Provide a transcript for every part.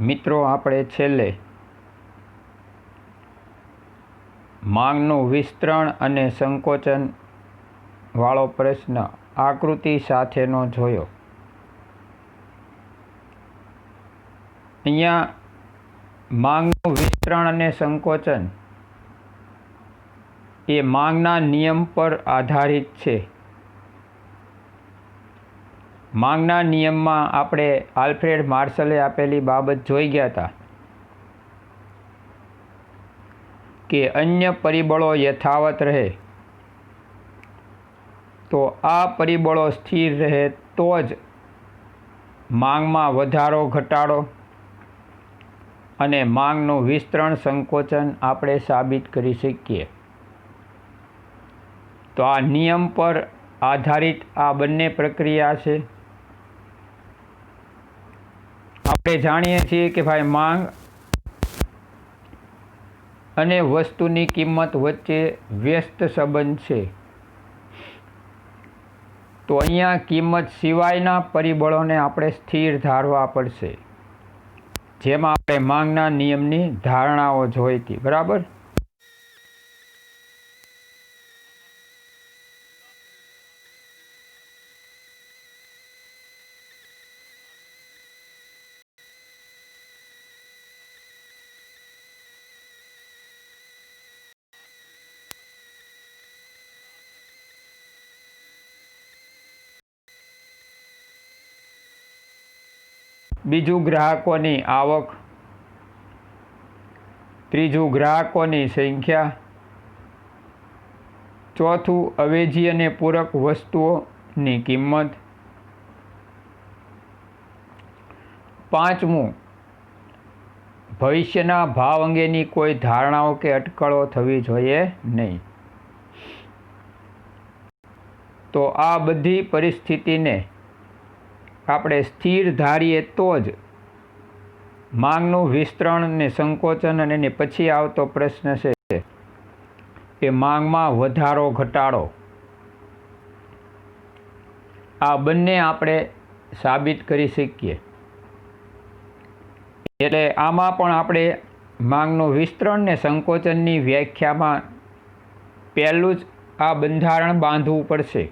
મિત્રો, આપણે છેલ્લે માંગનું વિસ્તરણ અને સંકોચન વાળો પ્રશ્ન આકૃતિ સાથેનો જોયો. અહીંયા માંગનું વિસ્તરણ અને સંકોચન એ માંગના નિયમ પર આધારિત છે. માંગના નિયમમાં આપણે આલ્ફ્રેડ માર્શલે આપેલી બાબત જોઈ ગયા હતા કે અન્ય પરિબળો યથાવત રહે તો આ પરિબળો સ્થિર રહે તો જ માંગમાં વધારો ઘટાડો અને માંગનું વિસ્તરણ સંકોચન આપણે સાબિત કરી શકીએ. તો આ નિયમ પર આધારિત આ બંને પ્રક્રિયા છે. આપણે જાણીએ છીએ કે ભાઈ માંગ અને વસ્તુની કિંમત વચ્ચે વ્યસ્ત સંબંધ છે. તો અહીંયા કિંમત સિવાયના પરિબળોને આપણે સ્થિર ધારવા પડશે, જેમાં આપણે માંગના નિયમની ધારણાઓ જોઈ હતી. બરાબર. બીજું ગ્રાહકોની આવક, ત્રીજું ગ્રાહકોની સંખ્યા, ચોથું અવેજી અને પૂરક વસ્તુઓની કિંમત, પાંચમું ભવિષ્યના ભાવ અંગેની કોઈ ધારણાઓ કે અટકળો થવી જોઈએ નહીં. તો આ બધી પરિસ્થિતિને આપણે સ્થિર ધારીએ તો જ માંગનું વિસ્તરણ અને સંકોચન અને એને પછી આવતો પ્રશ્ન છે કે માંગમાં વધારો ઘટાડો, આ બંને આપણે સાબિત કરી શકીએ. એટલે આમાં પણ આપણે માંગનું વિસ્તરણ ને સંકોચનની વ્યાખ્યામાં પહેલું જ આ બંધારણ બાંધવું પડશે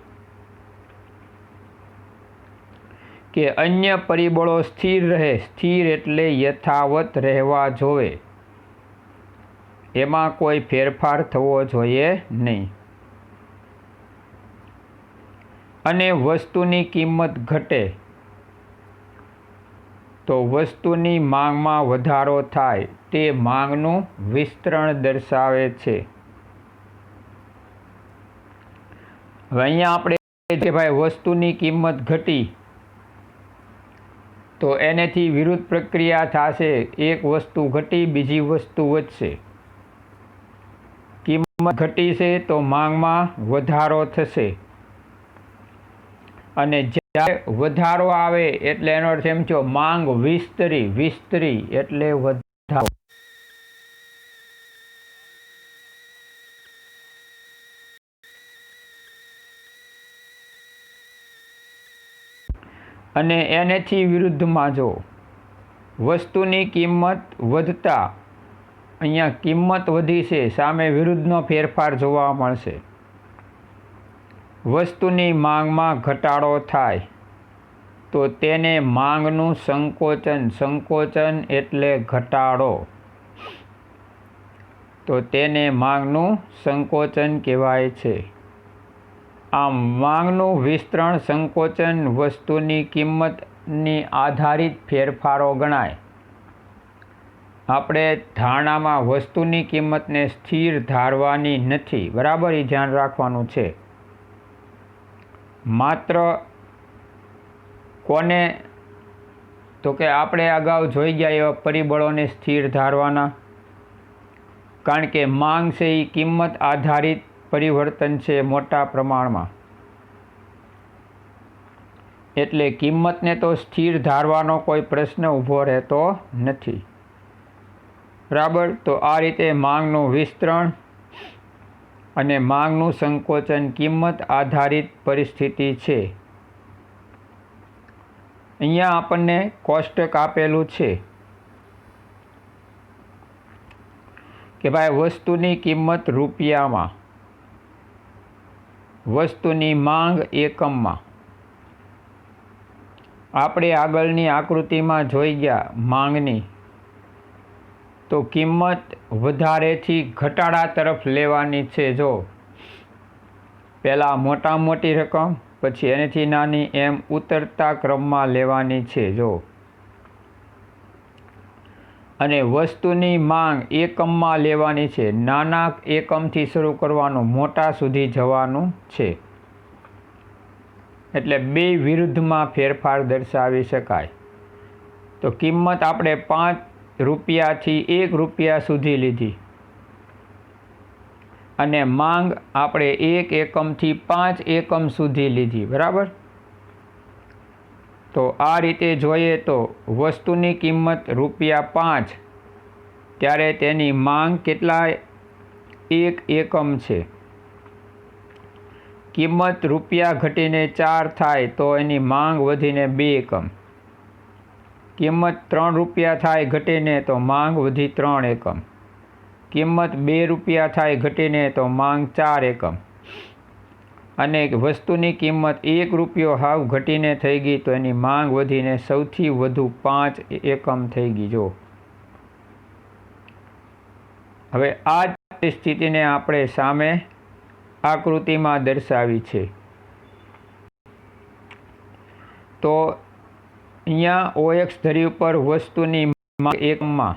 કે અન્ય પરિબળો સ્થિર રહે. સ્થિર એટલે યથાવત રહેવા જોવે, એમાં કોઈ ફેરફાર થવો જોઈએ નહીં. અને વસ્તુની કિંમત ઘટે તો વસ્તુની માંગમાં વધારો થાય, તે માંગનું વિસ્તરણ દર્શાવે છે. હવે અહીંયા આપણે કે ભાઈ વસ્તુની કિંમત ઘટી તો એનેથી વિરુદ્ધ પ્રક્રિયા થશે. એક વસ્તુ ઘટી, બીજી વસ્તુ વધશે. કિંમત ઘટી છે તો માંગમાં વધારો થશે, અને જ્યારે વધારો આવે એટલે એનો અર્થ એમ થયો માંગ વિસ્તરી એટલે વધારો. અને એનેથી વિરુદ્ધમાં જો વસ્તુની કિંમત વધતા, અહીંયા કિંમત વધી છે, સામે વિરુદ્ધનો ફેરફાર જોવા મળશે. વસ્તુની માંગમાં ઘટાડો થાય તો તેને માંગનું સંકોચન એટલે ઘટાડો, તો તેને માંગનું સંકોચન કહેવાય છે. આમ માંગનું વિસ્તરણ સંકોચન વસ્તુની કિંમતની આધારિત ફેરફારો ગણાય. આપણે ધારણામાં વસ્તુની કિંમતને સ્થિર ધારવાની નથી. બરાબર, એ ધ્યાન રાખવાનું છે. માત્ર કોને? તો કે આપણે અગાઉ જોઈ ગયા એવા પરિબળોને સ્થિર ધારવાના, કારણ કે માંગ છે એ કિંમત આધારિત પરિવર્તન છે મોટા પ્રમાણમાં. એટલે કિંમતને તો સ્થિર ધારવાનો કોઈ પ્રશ્ન ઊભો રહેતો નથી. બરાબર. તો આ રીતે માંગનું વિસ્તરણ અને માંગનું સંકોચન કિંમત આધારિત પરિસ્થિતિ છે. અહીંયા આપણને કોષ્ટક આપેલું છે કે ભાઈ વસ્તુની કિંમત રૂપિયામાં, વસ્તુની માંગ એકમમાં. આપણે આગળની આકૃતિમાં જોઈ ગયા માંગની, તો કિંમત વધારેથી ઘટાડા તરફ લેવાની છે. જો પહેલાં મોટામાં મોટી રકમ, પછી એનાથી નાની, એમ ઉતરતા ક્રમમાં લેવાની છે. જો અને વસ્તુની માંગ એકમમાં લેવાની છે. નાના એકમથી શરૂ કરવાનું, મોટા સુધી જવાનું છે. એટલે બે વિરુદ્ધમાં ફેરફાર દર્શાવી શકાય. તો કિંમત આપણે 5 રૂપિયાથી 1 રૂપિયા સુધી લીધી અને માંગ આપણે 1 એકમથી 5 એકમ સુધી લીધી. બરાબર. તો આ રીતે જોઈએ તો વસ્તુની કિંમત ₹5 ત્યારે તેની માંગ કેટલા 1 એકમ છે. કિંમત રૂપિયા ઘટીને 4 થાય તો એની માંગ વધીને 2 એકમ. કિંમત 3 રૂપિયા થાય ઘટીને તો માંગ વધી 3 એકમ. કિંમત 2 રૂપિયા થાય ઘટીને તો માંગ 4 એકમ. અને વસ્તુની કિંમત 1 રૂપિયો હાવ ઘટીને થઈ ગઈ તો એની માંગ વધીને સૌથી વધુ 5 એકમ થઈ ગઈ. જો હવે આ પરિસ્થિતિને આપણે સામે આકૃતિમાં દર્શાવી છે. તો અહીંયા OX ધરી ઉપર વસ્તુની માંગ એકમમાં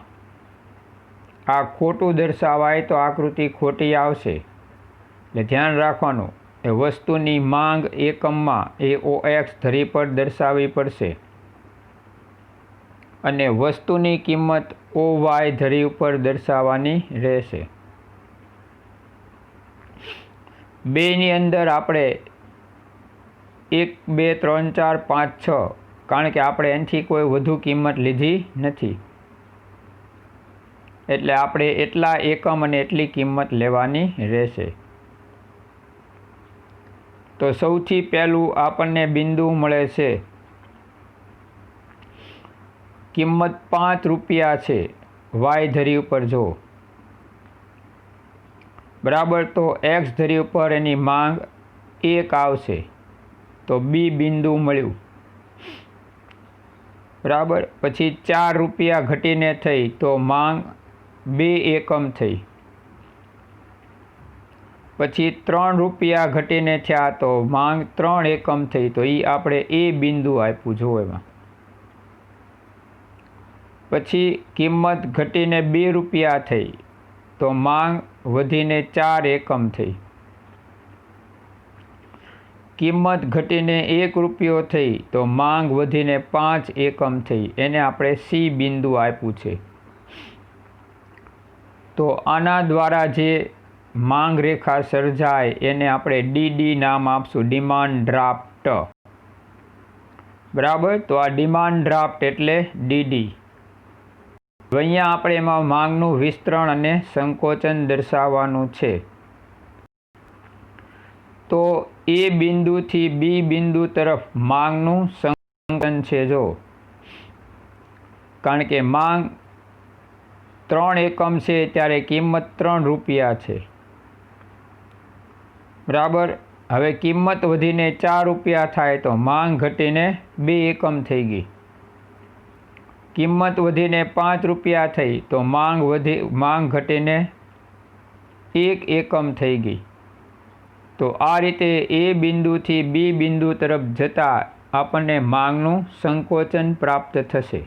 આ ખોટું દર્શાવાય તો આકૃતિ ખોટી આવશે. એટલે ધ્યાન રાખવાનું, એ વસ્તુની માંગ એકમમાં એ OX ધરી પર દર્શાવવી પડશે અને વસ્તુની કિંમત OY ધરી ઉપર દર્શાવવાની રહેશે. બેની અંદર આપણે 1, 2, 3, 4, 5, 6, કારણ કે આપણે એનાથી કોઈ વધુ કિંમત લીધી નથી, એટલે આપણે એટલા એકમ અને એટલી કિંમત લેવાની રહેશે. તો સૌથી પહેલું આપણને બિંદુ મળે છે, કિંમત 5 રૂપિયા છે Y ધરી ઉપર. જો બરાબર. તો X ધરી ઉપર એની માંગ 1 આવશે તો B બિંદુ મળ્યું. બરાબર. પછી 4 રૂપિયા ઘટીને થઈ તો માંગ 2 એકમ થઈ. પછી 3 રૂપિયા ઘટીને થયા તો માંગ 3 એકમ થઈ. તો એ આપણે A બિંદુ આપ્યું. જો એમાં પછી કિંમત ઘટીને 2 રૂપિયા થઈ તો માંગ વધીને 4 એકમ થઈ. કિંમત ઘટીને 1 રૂપિયો થઈ તો માંગ વધીને 5 એકમ થઈ. એને આપણે C બિંદુ આપ્યું છે. તો આના દ્વારા જે માંગ રેખા સર્જાય એને આપણે DD નામ આપશું, ડિમાન્ડ ડ્રાફ્ટ. બરાબર. તો આ ડિમાન્ડ ડ્રાફ્ટ એટલે DD. અહીંયા આપણે એમાં માંગનું વિસ્તરણ અને સંકોચન દર્શાવવાનું છે. તો A બિંદુથી B બિંદુ તરફ માંગનું સંકોચન છે. જો કારણ કે માંગ 3 એકમ છે ત્યારે કિંમત 3 રૂપિયા છે. બરાબર. હવે કિંમત વધીને 4 રૂપિયા થાય તો માંગ ઘટીને 2 એકમ થઈ ગઈ. કિંમત વધીને 5 રૂપિયા થઈ તો માંગ ઘટીને 1 એકમ થઈ ગઈ. તો આ રીતે A બિંદુથી B બિંદુ તરફ જતાં આપણને માંગનું સંકોચન પ્રાપ્ત થશે.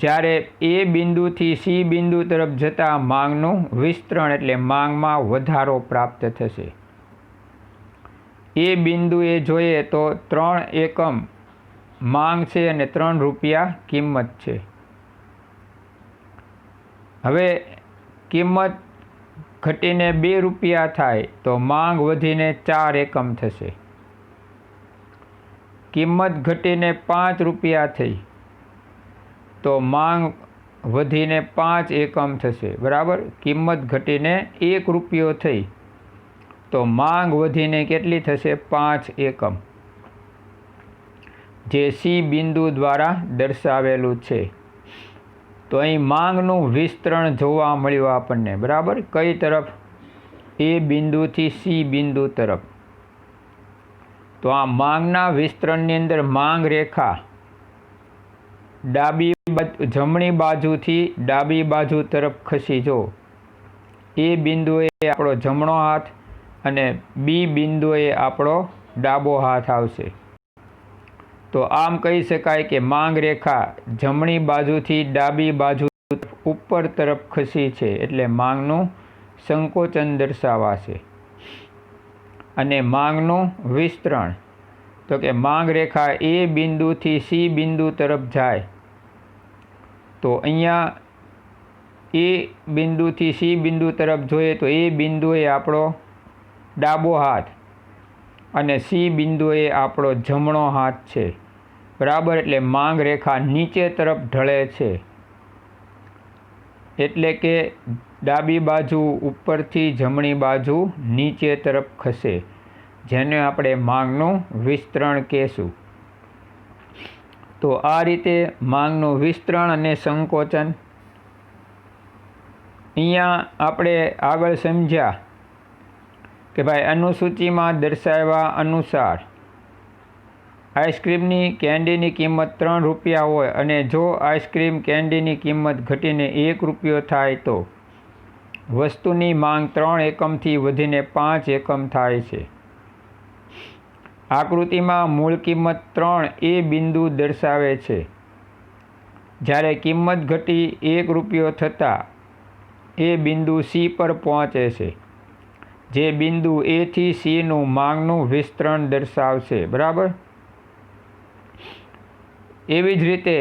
જ્યારે A બિંદુથી C બિંદુ તરફ જતાં માંગનું વિસ્તરણ એટલે માંગમાં વધારો પ્રાપ્ત થશે. A બિંદુએ જોઈએ તો 3 એકમ માંગ છે અને 3 રૂપિયા કિંમત છે. હવે કિંમત ઘટીને 2 રૂપિયા થાય તો માંગ વધીને 4 એકમ થશે. કિંમત ઘટીને 5 રૂપિયા થઈ તો માંગ વધીને 5 એકમ થશે. બરાબર. કિંમત ઘટીને 1 રૂપિયો થઈ તો માંગ વધીને કેટલી થશે? 5 એકમ, જે C બિંદુ દ્વારા દર્શાવેલું છે. તો અહીં માંગનું વિસ્તરણ જોવા મળ્યું આપણને, બરાબર. કઈ તરફ? એ બિંદુથી સી બિંદુ તરફ. તો આ માંગના વિસ્તરણની અંદર માંગ રેખા જમણી બાજુથી ડાબી બાજુ તરફ ખસી. જો એ બિંદુએ આપણો જમણો હાથ અને બી બિંદુએ આપણો ડાબો હાથ આવશે. તો આમ કહી શકાય કે માંગ રેખા જમણી બાજુથી ડાબી બાજુ ઉપર તરફ ખસી છે, એટલે માંગનું સંકોચન દર્શાવાશે. અને માંગનું વિસ્તરણ, તો કે માંગ રેખા એ બિંદુથી સી બિંદુ તરફ જાય. તો અહીંયા એ બિંદુથી સી બિંદુ તરફ જોઈએ તો એ બિંદુએ આપણો ડાબો હાથ અને સી બિંદુએ આપણો જમણો હાથ છે, બરાબર. એટલે માંગ રેખા નીચે તરફ ઢળે છે, એટલે કે ડાબી બાજુ ઉપરથી જમણી બાજુ નીચે તરફ ખસે, જેને આપણે માંગનું વિસ્તરણ કહેશું. તો આ રીતે માંગનું વિસ્તરણ અને સંકોચન અહીંયા આપણે આગળ સમજ્યા કે ભાઈ અનુસૂચિમાં દર્શાવ્યા અનુસાર આઈસ્ક્રીમની કેન્ડીની કિંમત 3 રૂપિયા હોય અને જો આઈસ્ક્રીમ કેન્ડીની કિંમત ઘટીને 1 રૂપિયો થાય તો વસ્તુની માંગ 3 એકમથી વધીને 5 એકમ થાય છે. આકૃતિમાં મૂળ કિંમત 3 એ બિંદુ દર્શાવે છે. જ્યારે કિંમત ઘટી 1 રૂપિયો થતાં એ બિંદુ સી પર પહોંચે છે, જે બિંદુ એ થી સીનું માંગનું વિસ્તરણ દર્શાવશે, બરાબર. એવી જ રીતે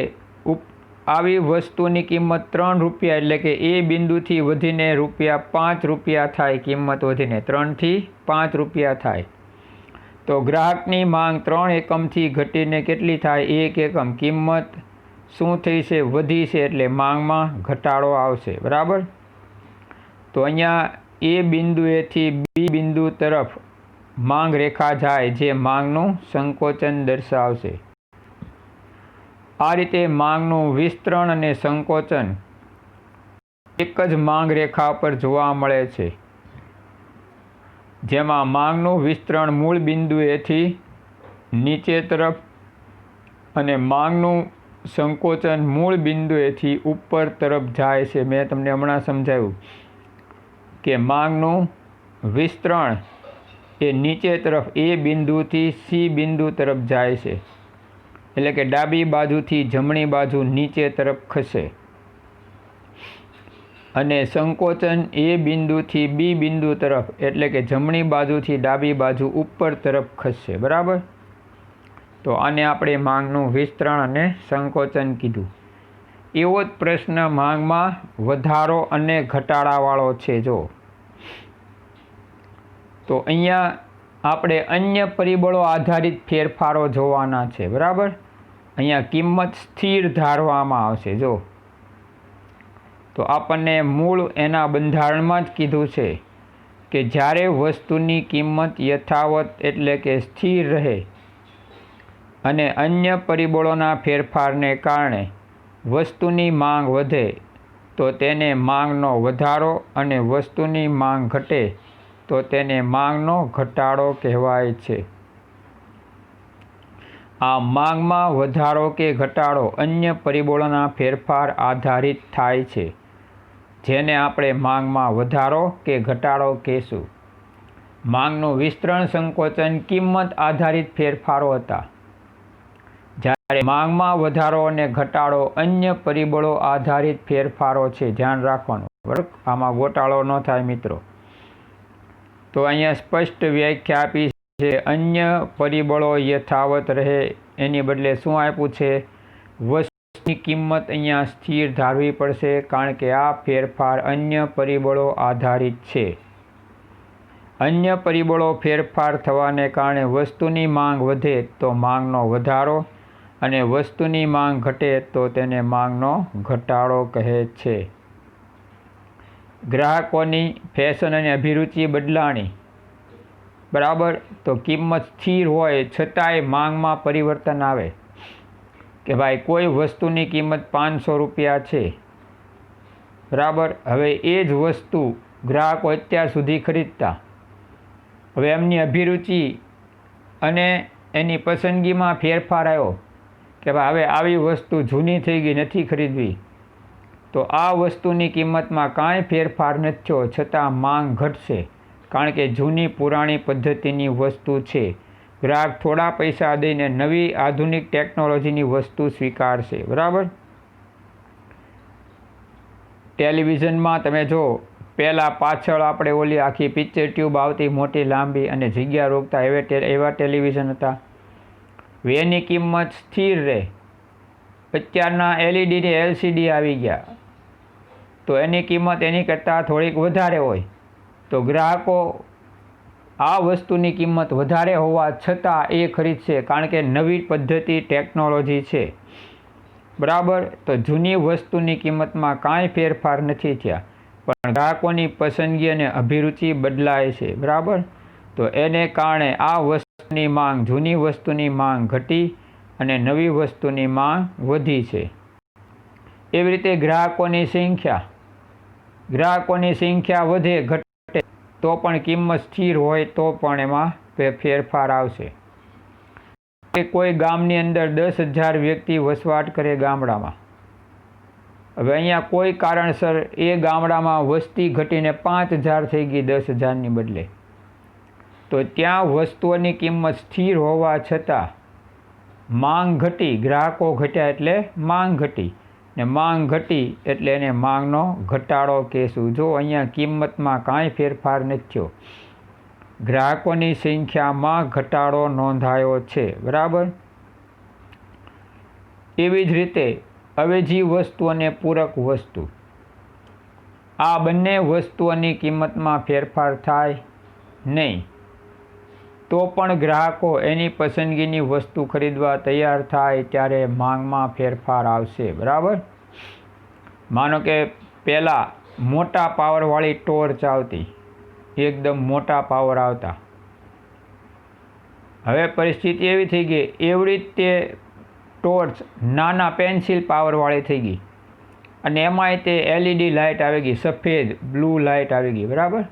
આવી વસ્તુની કિંમત 3 રૂપિયા, એટલે કે એ બિંદુથી વધીને ₹5 થાય, કિંમત વધીને 3 થી 5 રૂપિયા થાય. તો ગ્રાહકની માંગ 3 એકમથી ઘટીને કેટલી થાય? 1 એકમ. કિંમત શું થઈ છે? વધી છે, એટલે માંગમાં ઘટાડો આવશે, બરાબર. તો અહીંયા એ બિંદુએથી બી બિંદુ તરફ માંગ રેખા જાય, જે માંગનું સંકોચન દર્શાવશે. આ રીતે માંગનું વિસ્તરણ અને સંકોચન એક જ માંગ રેખા પર જોવા મળે છે, જેમાં માંગનું વિસ્તરણ મૂળ બિંદુએથી નીચે તરફ અને માંગનું સંકોચન મૂળ બિંદુએથી ઉપર તરફ જાય છે. મેં તમને હમણાં સમજાવ્યું કે માંગનું વિસ્તરણ એ નીચે તરફ એ બિંદુથી સી બિંદુ તરફ જાય છે, એટલે કે ડાબી બાજુથી જમણી બાજુ નીચે તરફ ખસે. અને સંકોચન એ બિંદુથી બી બિંદુ તરફ, એટલે કે જમણી બાજુથી ડાબી બાજુ ઉપર તરફ ખસશે, બરાબર. તો આને આપણે માંગનું વિસ્તરણ અને સંકોચન કીધું. એવો જ પ્રશ્ન માંગમાં વધારો અને ઘટાડાવાળો છે. જો તો અહીંયા આપણે અન્ય પરિબળો આધારિત ફેરફારો જોવાના છે, બરાબર. અહીંયા કિંમત સ્થિર ધારવામાં આવશે. જો તો આપણને મૂળ એના બંધારણમાં જ કીધું છે કે જ્યારે વસ્તુની કિંમત યથાવત એટલે કે સ્થિર રહે અને અન્ય પરિબળોના ફેરફારને કારણે વસ્તુની માંગ વધે તો તેને માંગનો વધારો અને વસ્તુની માંગ ઘટે તો તેને માંગનો ઘટાડો કહેવાય છે. આ માંગમાં વધારો કે ઘટાડો અન્ય પરિબળોના ફેરફાર આધારિત થાય છે, જેને આપણે માંગમાં વધારો કે ઘટાડો કહેશું. માંગનું વિસ્તરણ સંકોચન કિંમત આધારિત ફેરફારો હતા, જ્યારે માંગમાં વધારો અને ઘટાડો અન્ય પરિબળો આધારિત ફેરફારો છે. ધ્યાન રાખવાનું, બરાબર. આમાં ગોટાળો ન થાય મિત્રો. તો અહીંયા સ્પષ્ટ વ્યાખ્યા આપી છે. અન્ય પરિબળો યથાવત રહે એની બદલે શું આપ્યું છે? વસ્તુની કિંમત અહીંયા સ્થિર ધારવી પડશે, કારણ કે આ ફેરફાર અન્ય પરિબળો આધારિત છે. અન્ય પરિબળો ફેરફાર થવાને કારણે વસ્તુની માંગ વધે તો માંગનો વધારો અને વસ્તુની માંગ ઘટે તો તેને માંગનો ઘટાડો કહે છે. ગ્રાહકોની ફેશન અને અભિરુચિ બદલાણી, બરાબર. તો કિંમત સ્થિર હોય છતાંય માંગમાં પરિવર્તન આવે કે ભાઈ કોઈ વસ્તુની કિંમત 500 રૂપિયા છે બરાબર. હવે એ જ વસ્તુ ગ્રાહકો અત્યાર સુધી ખરીદતા, હવે એમની અભિરુચિ અને એની પસંદગીમાં ફેરફાર આવ્યો કે ભાઈ હવે આવી વસ્તુ જૂની થઈ ગઈ, નથી ખરીદવી. તો આ વસ્તુની કિંમતમાં કાંઈ ફેરફાર નથી થયો, છતાં માંગ ઘટશે, કારણ કે જૂની પુરાણી પદ્ધતિની વસ્તુ છે. ગ્રાહક થોડા પૈસા દઈને નવી આધુનિક ટેકનોલોજીની વસ્તુ સ્વીકારશે. બરાબર. ટેલિવિઝનમાં તમે જો, પહેલાં પાછળ આપણે ઓલી આખી પિક્ચર ટ્યુબ આવતી મોટી લાંબી અને જગ્યા રોકતા એવા ટેલિવિઝન હતા. એની કિંમત સ્થિર રહે. અત્યારના LED ને LCD આવી ગયા તો એની કિંમત એની કરતાં થોડીક વધારે હોય. તો ગ્રાહકો આ વસ્તુની કિંમત વધારે હોવા છતાં એ ખરીદશે, કારણ કે નવી પદ્ધતિ ટેકનોલોજી છે. બરાબર. તો જૂની વસ્તુની કિંમતમાં કાંઈ ફેરફાર નથી થયા, પણ ગ્રાહકોની પસંદગી અને અભિરુચિ બદલાય છે. બરાબર. તો એને કારણે આ વસ્તુની માંગ, જૂની વસ્તુની માંગ ઘટી અને નવી વસ્તુની માંગ વધી છે. એવી રીતે ગ્રાહકોની સંખ્યા વધે ઘટે તો પણ કિંમત સ્થિર હોય તો પણ એમાં ફેરફાર આવશે. કોઈ ગામની અંદર 10,000 વ્યક્તિ વસવાટ કરે ગામડામાં. હવે અહીંયા કોઈ કારણસર એ ગામડામાં વસ્તી ઘટીને 5,000 થઈ ગઈ 10,000ની બદલે, તો ત્યાં વસ્તુઓની કિંમત સ્થિર હોવા છતાં માંગ ઘટી, ગ્રાહકો ઘટ્યા એટલે માંગ ઘટી, ને માંગ ઘટી એટલે એને માંગનો ઘટાડો કહેશું. જો અહીંયા કિંમતમાં કાંઈ ફેરફાર નથી થયો, ગ્રાહકોની સંખ્યામાં ઘટાડો નોંધાયો છે. બરાબર. એવી જ રીતે અવેજી વસ્તુ અને પૂરક વસ્તુ, આ બંને વસ્તુઓની કિંમતમાં ફેરફાર થાય નહીં, તો પણ ગ્રાહકો એની પસંદગીની વસ્તુ ખરીદવા તૈયાર થાય ત્યારે માંગમાં ફેરફાર આવશે. બરાબર. માનો કે પહેલાં મોટા પાવરવાળી ટોર્ચ આવતી, એકદમ મોટા પાવર આવતા. હવે પરિસ્થિતિ એવી થઈ ગઈ, એવડી જ તે ટોર્ચ નાના પેન્સિલ પાવરવાળી થઈ ગઈ, અને એમાંય તે LED લાઇટ આવી ગઈ, સફેદ બ્લુ લાઇટ આવી ગઈ. બરાબર.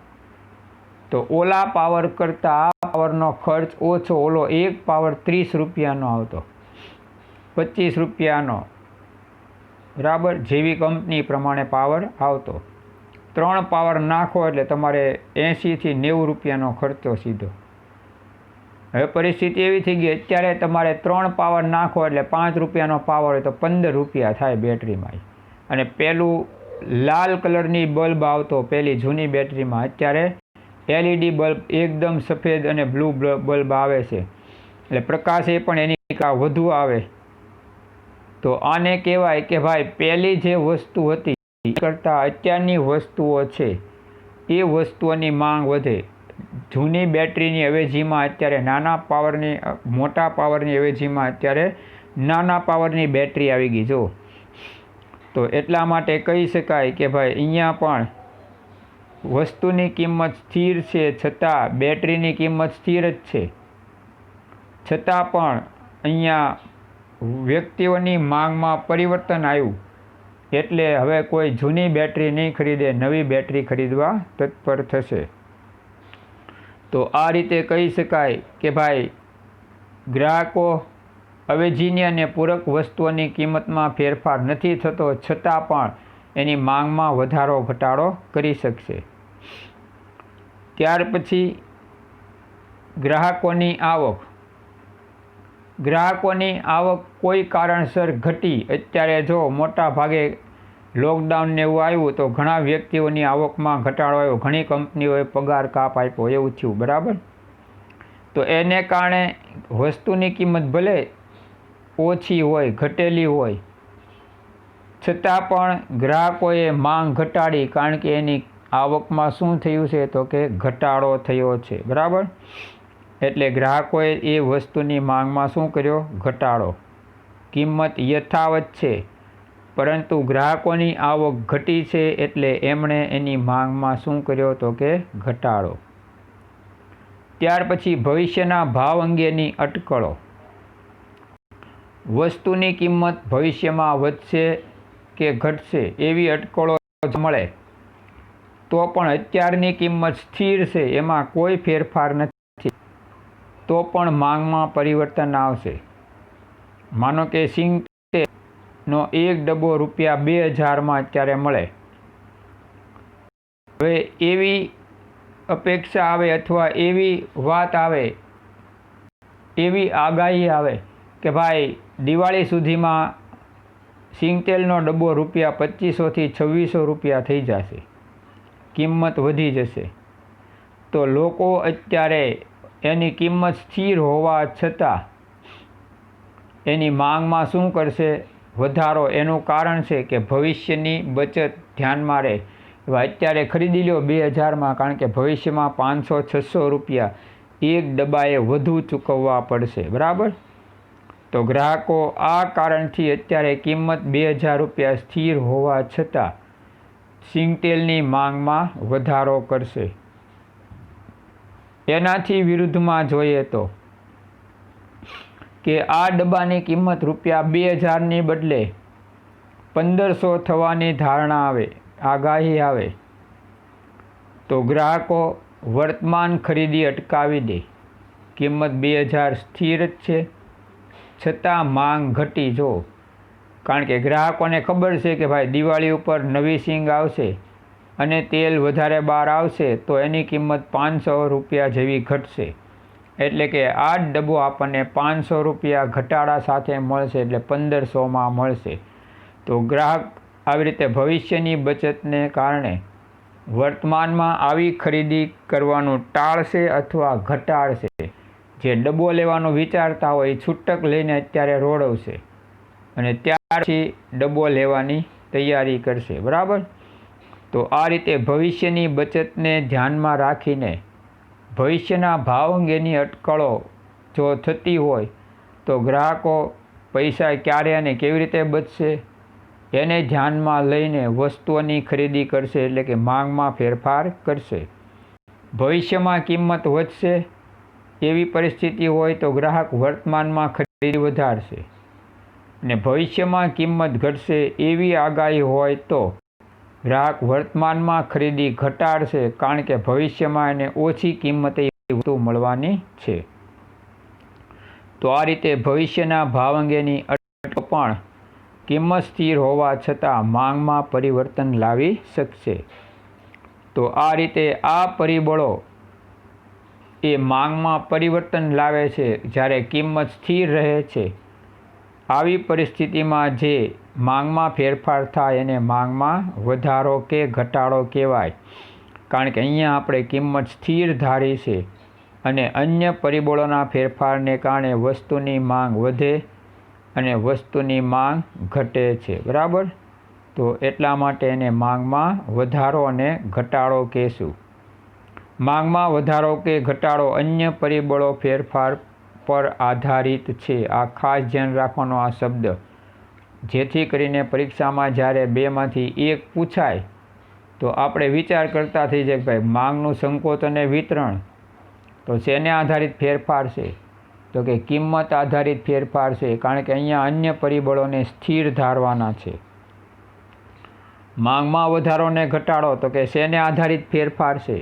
તો ઓલા પાવર કરતાં આ પાવરનો ખર્ચ ઓછો. ઓલો એક પાવર 30 રૂપિયાનો આવતો, 25 રૂપિયાનો. બરાબર. જેવી કંપની પ્રમાણે પાવર આવતો. 3 પાવર નાખો એટલે તમારે 80 થી 90 રૂપિયાનો ખર્ચો સીધો. હવે પરિસ્થિતિ એવી થઈ ગઈ, અત્યારે તમારે 3 પાવર નાખો એટલે 5 રૂપિયાનો પાવર હોય તો 15 રૂપિયા થાય બેટરીમાં. અને પેલું લાલ કલરની બલ્બ આવતો પેલી જૂની બેટરીમાં, અત્યારે LED બલ્બ એકદમ સફેદ અને બ્લુ બલ્બ આવે છે, એટલે પ્રકાશ એ પણ એની વધુ આવે. તો આને કહેવાય કે ભાઈ પહેલી જે વસ્તુ હતી કરતાં અત્યારની વસ્તુઓ છે એ વસ્તુઓની માંગ વધે. જૂની બેટરીની અવેજીમાં અત્યારે મોટા પાવરની અવેજીમાં અત્યારે નાના પાવરની બેટરી આવી ગઈ. જો તો એટલા માટે કહી શકાય કે ભાઈ અહીંયા પણ વસ્તુની કિંમત સ્થિર છે, છતાં બેટરીની કિંમત સ્થિર જ છે, છતાં પણ અહીંયા વ્યક્તિઓની માંગમાં પરિવર્તન આવ્યું, એટલે હવે કોઈ જૂની બેટરી નહીં ખરીદે, નવી બેટરી ખરીદવા તત્પર થશે. તો આ રીતે કહી શકાય કે ભાઈ ગ્રાહકો અવેજીની અને પૂરક વસ્તુઓની કિંમતમાં ફેરફાર નથી થતો, છતાં પણ એની માંગમાં વધારો ઘટાડો કરી શકશે. ત્યાર પછી ગ્રાહકોની આવક. ગ્રાહકોની આવક કોઈ કારણસર ઘટી. અત્યારે જો મોટા ભાગે લોકડાઉન ને એવું આવ્યું તો ઘણા વ્યક્તિઓની આવકમાં ઘટાડો આવ્યો, ઘણી કંપનીઓએ પગાર કાપ આપ્યો, એવું થયું. બરાબર. તો એને કારણે વસ્તુની કિંમત ભલે ઓછી હોય, ઘટેલી હોય, છતાં પણ ગ્રાહકોએ માંગ ઘટાડી, કારણ કે એની આવકમાં શું થયું છે તો કે ઘટાડો થયો છે. બરાબર. એટલે ગ્રાહકોએ એ વસ્તુની માંગમાં શું કર્યો? ઘટાડો. કિંમત યથાવત છે, પરંતુ ગ્રાહકોની આવક ઘટી છે, એટલે એમણે એની માંગમાં શું કર્યો તો કે ઘટાડો. ત્યાર પછી ભવિષ્યના ભાવ અંગેની અટકળો. વસ્તુની કિંમત ભવિષ્યમાં વધશે કે ઘટશે એવી અટકળો મળે તો પણ અત્યારની કિંમત સ્થિર છે, એમાં કોઈ ફેરફાર નથી, તો પણ માંગમાં પરિવર્તન આવશે. માનો કે સિંગ તેલનો એક ડબ્બો ₹2000 અત્યારે મળે. હવે એવી અપેક્ષા આવે અથવા એવી વાત આવે, એવી આગાહી આવે કે ભાઈ દિવાળી સુધીમાં સિંગતેલનો ડબ્બો ₹2500 થી ₹2600 થઈ જશે, કિંમત વધી જશે. તો લોકો અત્યારે એની કિંમત સ્થિર હોવા છતાં એની માંગમાં શું કરશે? વધારો. એનું કારણ છે કે ભવિષ્યની બચત ધ્યાનમાં રહે. અત્યારે ખરીદી લો 2000માં, કારણ કે ભવિષ્યમાં ₹500-600 એક ડબ્બાએ વધુ ચૂકવવા પડશે. બરાબર? તો ગ્રાહકો આ કારણથી અત્યારે કિંમત ₹2000 સ્થિર હોવા છતાં સિંગતેલની માંગમાં વધારો કરશે. એનાથી વિરુદ્ધમાં જોઈએ તો કે આ ડબ્બાની કિંમત ₹2000ની બદલે 1500 થવાની ધારણા આવે, આગાહી આવે, તો ગ્રાહકો વર્તમાન ખરીદી અટકાવી દે. કિંમત 2000 સ્થિર જ છે, છતાં માંગ ઘટી. જો કારણ કે ગ્રાહકોને ખબર છે કે ભાઈ દિવાળી ઉપર નવી સિંગ આવશે અને તેલ વધારે બહાર આવશે તો એની કિંમત ₹500 જેવી ઘટશે. એટલે કે આ જ ડબ્બો આપણને ₹500 ઘટાડા સાથે મળશે, એટલે 1500માં મળશે. તો ગ્રાહક આવી રીતે ભવિષ્યની બચતને કારણે વર્તમાનમાં આવી ખરીદી કરવાનું ટાળશે અથવા ઘટાડશે. જે ડબ્બો લેવાનો વિચારતા હોય એ છૂટક લઈને અત્યારે રોડવશે અને ત્યારથી ડબ્બો લેવાની તૈયારી કરશે. બરાબર? તો આ રીતે ભવિષ્યની બચતને ધ્યાનમાં રાખીને ભવિષ્યના ભાવ અંગેની અટકળો જો થતી હોય તો ગ્રાહકો પૈસા ક્યારે અને કેવી રીતે બચશે એને ધ્યાનમાં લઈને વસ્તુઓની ખરીદી કરશે, એટલે કે માંગમાં ફેરફાર કરશે. ભવિષ્યમાં કિંમત વધશે એવી પરિસ્થિતિ હોય તો ગ્રાહક વર્તમાનમાં ખરીદી વધારશે, અને ભવિષ્યમાં કિંમત ઘટશે એવી આગાહી હોય તો ગ્રાહક વર્તમાનમાં ખરીદી ઘટાડશે, કારણ કે ભવિષ્યમાં એને ઓછી કિંમતે વસ્તુ મળવાની છે. તો આ રીતે ભવિષ્યના ભાવ અંગેની અટકળો પણ કિંમત સ્થિર હોવા છતાં માંગમાં પરિવર્તન લાવી શકશે. તો આ રીતે આ પરિબળો એ માંગમાં પરિવર્તન લાવે છે જ્યારે કિંમત સ્થિર રહે છે. આવી પરિસ્થિતિમાં જે માંગમાં ફેરફાર થાય એને માંગમાં વધારો કે ઘટાડો કહેવાય, કારણ કે અહીંયા આપણે કિંમત સ્થિર ધારી છે અને અન્ય પરિબળોના ફેરફારને કારણે વસ્તુની માંગ વધે અને વસ્તુની માંગ ઘટે છે. બરાબર? તો એટલા માટે એને માંગમાં વધારો અને ઘટાડો કહેશું. માંગમાં વધારો કે ઘટાડો અન્ય પરિબળો ફેરફાર પર આધારિત છે. આ ખાસ ધ્યાન રાખવાનો આ શબ્દ, જેથી કરીને પરીક્ષામાં જ્યારે બેમાંથી એક પૂછાય તો આપણે વિચાર કરતા થઈ જાય કે ભાઈ માંગનું સંકોચન અને વિતરણ તો શેને આધારિત ફેરફાર છે? તો કે કિંમત આધારિત ફેરફાર છે, કારણ કે અહીંયા અન્ય પરિબળોને સ્થિર ધારવાના છે. માંગમાં વધારો ને ઘટાડો તો કે શેને આધારિત ફેરફાર છે?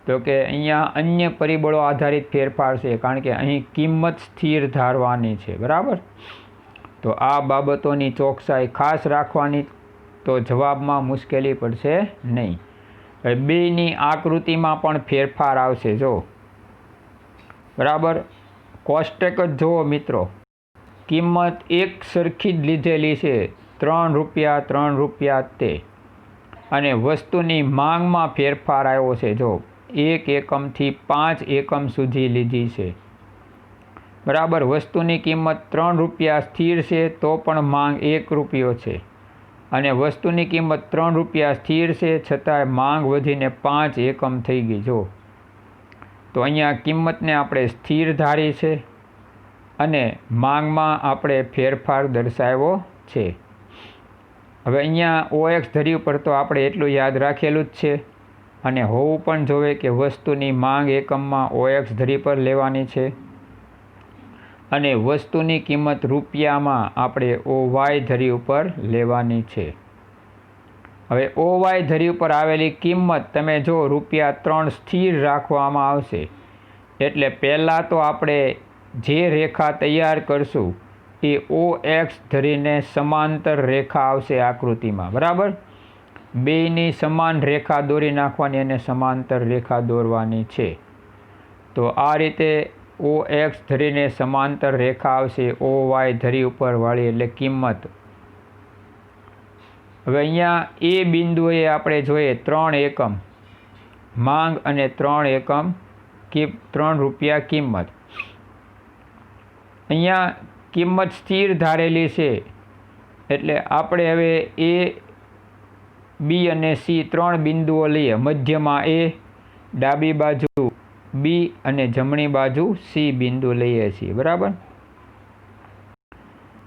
તો કે અહીંયા અન્ય પરિબળો આધારિત ફેરફાર છે, કારણ કે અહીં કિંમત સ્થિર ધારવાની છે. બરાબર? તો આ બાબતોની ચોકસાઈ ખાસ રાખવાની, તો જવાબમાં મુશ્કેલી પડશે નહીં. બેની આકૃતિમાં પણ ફેરફાર આવશે. જો બરાબર, કોષ્ટક જ જુઓ મિત્રો, કિંમત એક સરખી જ લીધેલી છે, ₹3 તે, અને વસ્તુની માંગમાં ફેરફાર આવ્યો છે. જો 1 એકમથી 5 એકમ સુધી લીધી છે. બરાબર, વસ્તુની કિંમત ₹3 સ્થિર છે તો પણ માંગ ₹1 છે, અને વસ્તુની કિંમત ₹3 સ્થિર છે છતાંય માંગ વધીને 5 એકમ થઈ ગઈ. જો તો અહીંયા કિંમતને આપણે સ્થિર ધારી છે અને માંગમાં આપણે ફેરફાર દર્શાવ્યો છે. હવે અહીંયા OX ધર્યું પર તો આપણે એટલું યાદ રાખેલું જ છે, અને હોવું પણ જોવે કે વસ્તુની માંગ એકમમાં OX ધરી પર લેવાની છે અને વસ્તુની કિંમત રૂપિયામાં આપણે OY ધરી ઉપર લેવાની છે. હવે OY ધરી ઉપર આવેલી કિંમત તમે જો ₹3 સ્થિર રાખવામાં આવશે, એટલે પહેલાં તો આપણે જે રેખા તૈયાર કરશું એ OX ધરીને સમાંતર રેખા આવશે આકૃતિમાં, બરાબર. બેયની સમાન રેખા દોરી નાખવાની અને સમાંતર રેખા દોરવાની છે. તો આ રીતે OX ધરીને સમાંતર રેખા આવશે OY ધરી ઉપર વાળી એટલે કિંમત. હવે અહીંયા એ બિંદુએ આપણે જોઈએ 3 એકમ માંગ અને 3 એકમ ₹3 કિંમત. અહીંયા કિંમત સ્થિર ધારેલી છે, એટલે આપણે હવે A, B અને C 3 બિંદુઓ લઈએ. મધ્યમાં A, ડાબી બાજુ B અને જમણી બાજુ C બિંદુ લઈએ છીએ, બરાબર.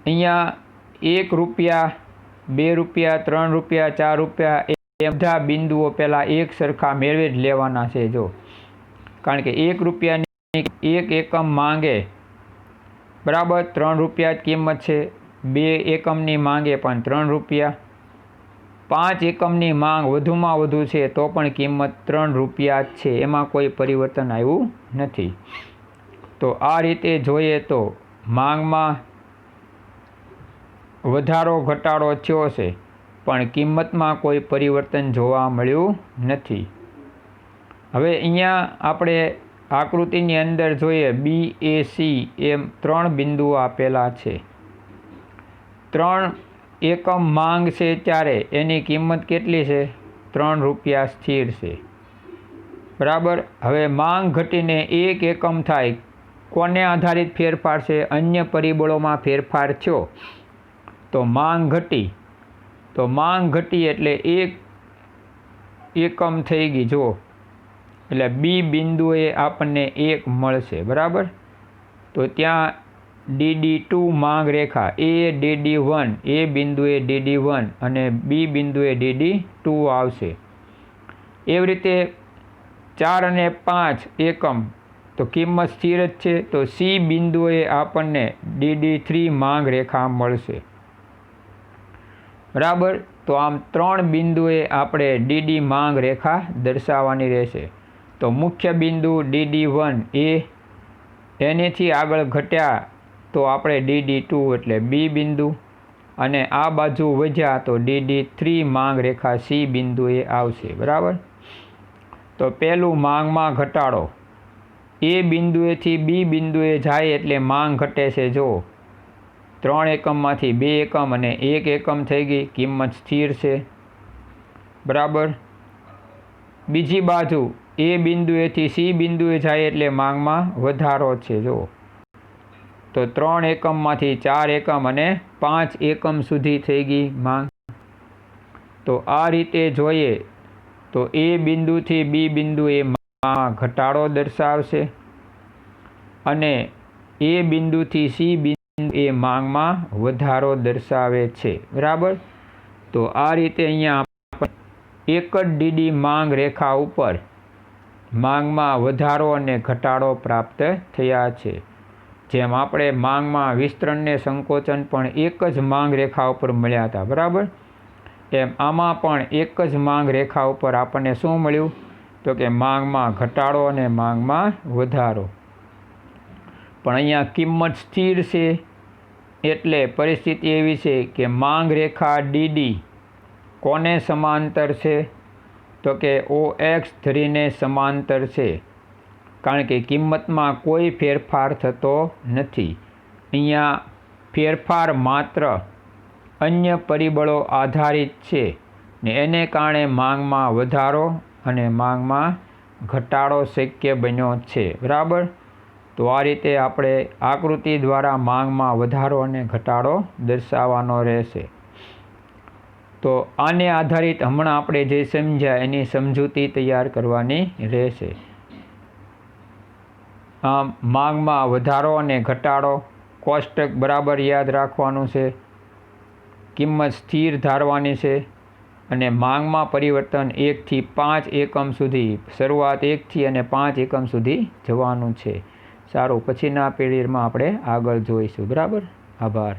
અહીંયા ₹1, ₹2, ₹3, ₹4 એ બધા બિંદુઓ પહેલાં એક સરખા મેળવી જ લેવાના છે. જો કારણ કે ₹1ની 1 એકમ માંગે બરાબર ₹3 જ કિંમત છે. 2 એકમની માંગે પણ ₹3, 5 એકમની માંગ વધુમાં વધુ છે તો પણ કિંમત ₹3 જ છે, એમાં કોઈ પરિવર્તન આવ્યું નથી. તો આ રીતે જોઈએ તો માંગમાં વધારો ઘટાડો થયો છે, પણ કિંમતમાં કોઈ પરિવર્તન જોવા મળ્યું નથી. હવે અહીંયા આપણે આકૃતિની અંદર જોઈએ BAC એમ 3 બિંદુઓ આપેલા છે. 3 એકમ માંગ છે ત્યારે એની કિંમત કેટલી છે? ₹3 સ્થિર છે, બરાબર. હવે માંગ ઘટીને 1 એકમ થાય, કોને આધારિત ફેરફાર છે? અન્ય પરિબળોમાં ફેરફાર થયો તો માંગ ઘટી. તો માંગ ઘટી એટલે 1 એકમ થઈ ગઈ. જો એટલે B બિંદુએ આપણને 1 મળશે, બરાબર. તો ત્યાં DD2 માંગ રેખા DD1 એ બિંદુએ DD1 અને B બિંદુએ DD2 આવશે. એવી રીતે 4 અને 5 એકમ તો કિંમત સ્થિર જ છે, તો C બિંદુએ આપણને DD3 માંગ રેખા મળશે, બરાબર. તો આમ 3 બિંદુએ આપણે DD માંગ રેખા દર્શાવવાની રહેશે. તો મુખ્ય બિંદુ DD1 એનેથી આગળ ઘટ્યા તો આપણે DD2 એટલે B બિંદુ, અને આ બાજુ વધ્યા તો DD3 માંગ રેખા C બિંદુએ આવશે, બરાબર. તો પહેલું માંગમાં ઘટાડો. A બિંદુએથી B બિંદુએ જાય એટલે માંગ ઘટે છે. જો 3 એકમમાંથી 2 એકમ અને 1 એકમ થઈ ગઈ, કિંમત સ્થિર છે, બરાબર. બીજી બાજુ A બિંદુએથી C બિંદુએ જાય એટલે માંગમાં વધારો છે. જો તો 3 એકમમાંથી 4 એકમ અને 5 એકમ સુધી થઈ ગઈ માંગ. તો આ રીતે જોઈએ તો A બિંદુથી B બિંદુ એ માંગમાં ઘટાડો દર્શાવશે, અને A બિંદુથી C બિંદુ એ માંગમાં વધારો દર્શાવે છે, બરાબર. તો આ રીતે અહીંયા એક જ DD માંગ રેખા ઉપર માંગમાં વધારો અને ઘટાડો પ્રાપ્ત થયા છે. જેમ આપણે માંગમાં વિસ્તરણને સંકોચન પણ એક જ માંગ રેખા ઉપર મળ્યા હતા, બરાબર. એમ આમાં પણ એક જ માંગ રેખા ઉપર આપણને શું મળ્યું? તો કે માંગમાં ઘટાડો અને માંગમાં વધારો. પણ અહીંયા કિંમત સ્થિર છે, એટલે પરિસ્થિતિ એવી છે કે માંગ રેખા DD કોને સમાંતર છે? તો કે OX ધરીને સમાંતર છે, કારણ કે કિંમતમાં કોઈ ફેરફાર થતો નથી. અહીંયા ફેરફાર માત્ર અન્ય પરિબળો આધારિત છે ને એને કારણે માંગમાં વધારો અને માંગમાં ઘટાડો શક્ય બન્યો છે, બરાબર. તો આ રીતે આપણે આકૃતિ દ્વારા માંગમાં વધારો અને ઘટાડો દર્શાવવાનો રહેશે. તો આને આધારિત હમણાં આપણે જે સમજ્યા એની સમજૂતી તૈયાર કરવાની રહેશે. આમ માંગમાં વધારો અને ઘટાડો કોષ્ટક બરાબર યાદ રાખવાનું છે, કિંમત સ્થિર ધારવાની છે, અને માંગમાં પરિવર્તન 1 થી 5 એકમ સુધી, શરૂઆત 1 થી અને 5 એકમ સુધી જવાનું છે. સારું, પછીના પીરિયડમાં આપણે આગળ જોઈશું, બરાબર. આભાર.